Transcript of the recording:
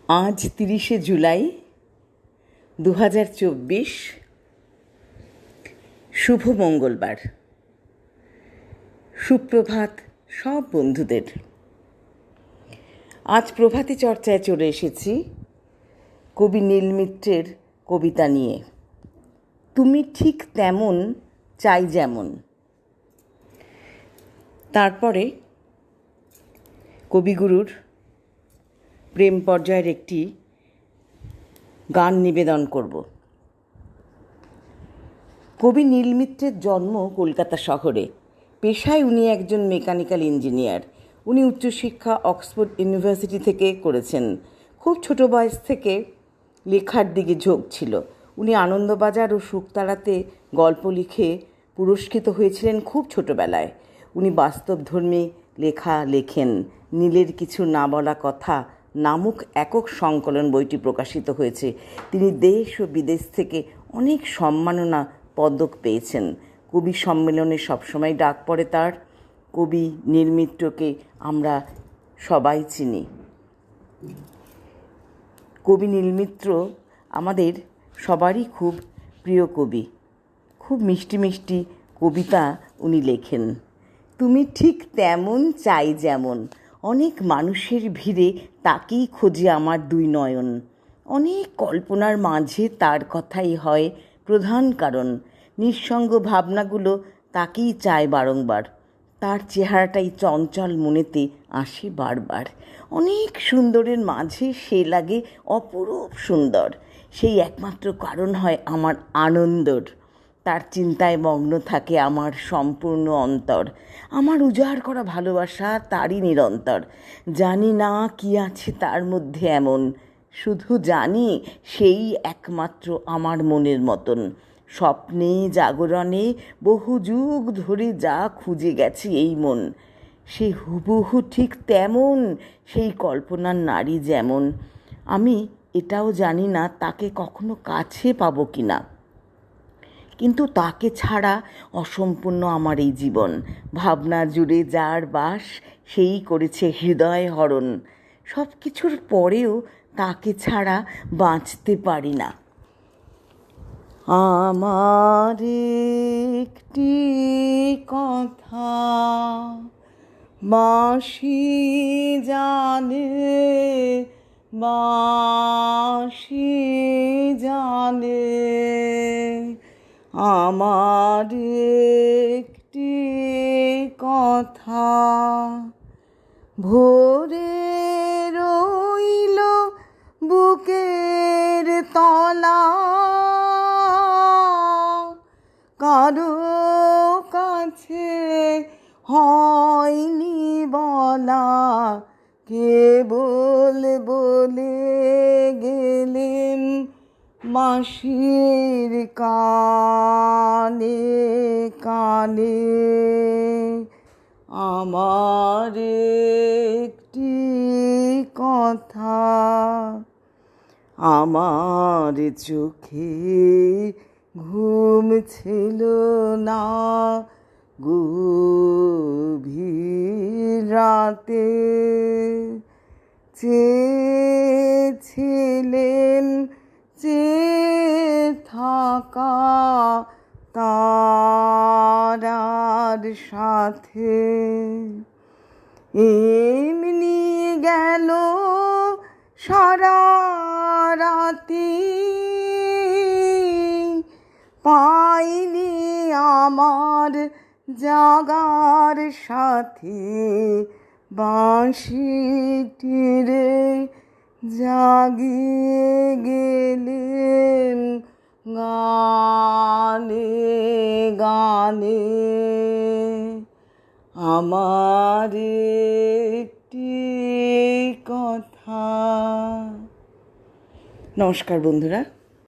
আজ 30শে জুলাই 2024, শুভ মঙ্গলবার। সুপ্রভাত সব বন্ধুদের। আজ প্রভাতী চর্চায় চলে এসেছি কবি নীল মিত্রের কবিতা নিয়ে। তুমি ঠিক তেমন, চাই যেমন। তারপরে কবিগুরুর প্রেম পর্যায়ের একটি গান নিবেদন করব। কবি নীল মিত্রের জন্ম কলকাতা শহরে। পেশায় উনি একজন মেকানিক্যাল ইঞ্জিনিয়ার। উনি উচ্চশিক্ষা অক্সফোর্ড ইউনিভার্সিটি থেকে করেছেন। খুব ছোট বয়স থেকে লেখার দিকে ঝোঁক ছিল। উনি আনন্দবাজার ও শুকতারাতে গল্প লিখে পুরস্কৃত হয়েছিলেন খুব ছোটবেলায়। উনি বাস্তবধর্মী লেখা লেখেন। নীলের কিছু না বলা কথা নামক একক সংকলন বইটি প্রকাশিত হয়েছে। তিনি দেশ ও বিদেশ থেকে অনেক সম্মাননা পদক পেয়েছেন। কবি সম্মেলনে সবসময় ডাক পড়ে তার। কবি নীল মিত্রকে আমরা সবাই চিনি। কবি নীল মিত্র আমাদের সবারই খুব প্রিয় কবি। খুব মিষ্টি মিষ্টি কবিতা উনি লেখেন। তুমি ঠিক তেমন, চাই যেমন। অনেক মানুষের ভিড়ে তাকেই খোঁজে আমার দুই নয়ন। অনেক কল্পনার মাঝে তার কথাই হয় প্রধান কারণ। নিঃসঙ্গ ভাবনাগুলো তাকেই চায় বারংবার। তার চেহারাটাই চঞ্চল মনেতে আসে বারবার। অনেক সুন্দরের মাঝে সে লাগে অপরূপ সুন্দর। সেই একমাত্র কারণ হয় আমার আনন্দর। তার চিন্তায় মগ্ন থাকে আমার সম্পূর্ণ অন্তর। আমার উজাড় করা ভালোবাসা তারই নিরন্তর। জানি না কি আছে তার মধ্যে এমন, শুধু জানি সেই একমাত্র আমার মনের মতন। স্বপ্নে জাগরণে বহু যুগ ধরে যা খুঁজে গেছে এই মন, সে হুবহু ঠিক তেমন, সেই কল্পনার নারী যেমন। আমি এটাও জানি না তাকে কখনো কাছে পাবো কি না, কিন্তু তাকে ছাড়া অসম্পূর্ণ আমার এই জীবন। ভাবনা জুড়ে যার বাস সেই করেছে হৃদয় হরণ। সব কিছুর পরেও তাকে ছাড়া বাঁচতে পারি না। আমার একটি কথা বাঁশি জানে, বাঁশি জানে। আমার একটি কথা ভরে রইল বুকের তলা, কারো কাছে হয়নি বলা। কেবল বলে গেলেন বাঁশির কানে কানে। আমার একটি কথা, আমার চোখে ঘুম ছিল না গভীর রাতে। চেয়েছিলেন চেয়ে থাকা তারার সাথে। এমনি গেল সারা রাতি, পাইনি আমার জাগার সাথে। বাঁশিটিরে জাগিয়ে গেলেন গানে গানে। আমার একটি কথা। নমস্কার বন্ধুরা।